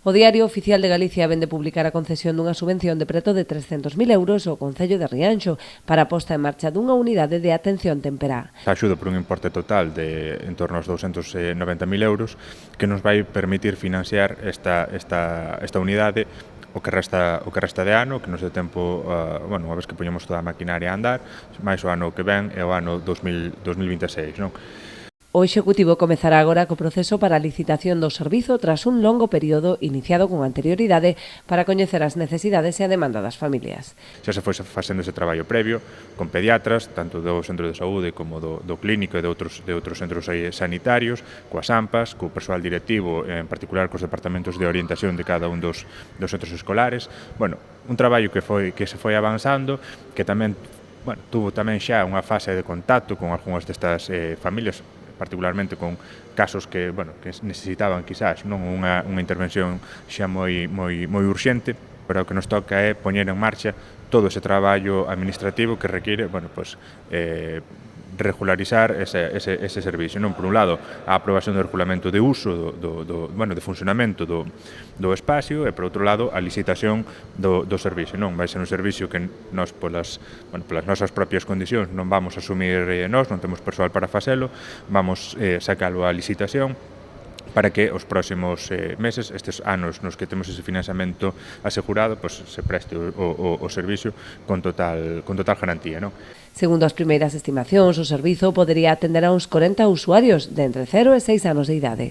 O Diario Oficial de Galicia vén de publicar a concesión dunha subvención de preto de 300.000 euros ao Concello de Rianxo para a posta en marcha dunha unidade de atención temperá. A axuda por un importe total de en torno aos 290.000 euros que nos vai permitir financiar esta unidade o que resta de ano, que nos dé tempo, unha vez que poñemos toda a maquinaria a andar, máis o ano que ven é o ano 2026, non? O Executivo comezará agora co proceso para a licitación do servizo tras un longo período iniciado con anterioridade para coñecer as necesidades e a demanda das familias. Xa se foi facendo ese traballo previo con pediatras, tanto do centro de saúde como do clínico e de outros centros sanitarios, coas AMPAs, co persoal directivo, en particular cos departamentos de orientación de cada un dos centros escolares. Bueno, un traballo que se foi avanzando, que tamén tuvo tamén xa unha fase de contacto con algunhas destas familias, particularmente con casos que necesitaban quizás unha intervención xa moi urxente, pero o que nos toca é poñer en marcha todo ese traballo administrativo que require regularizar ese servicio. Non, por un lado, a aprobación do regulamento de uso de funcionamento do espacio e, por outro lado, a licitación do servicio. Non vai ser un servicio que nós, polas nosas propias condicións, non vamos a asumir nós, non temos persoal para facelo, vamos sacalo a licitación para que os próximos meses, estes anos nos que temos ese financiamento asegurado, se preste o servicio con total garantía, non? Segundo as primeiras estimacións, o servizo podería atender a uns 40 usuarios de entre 0 e 6 anos de idade.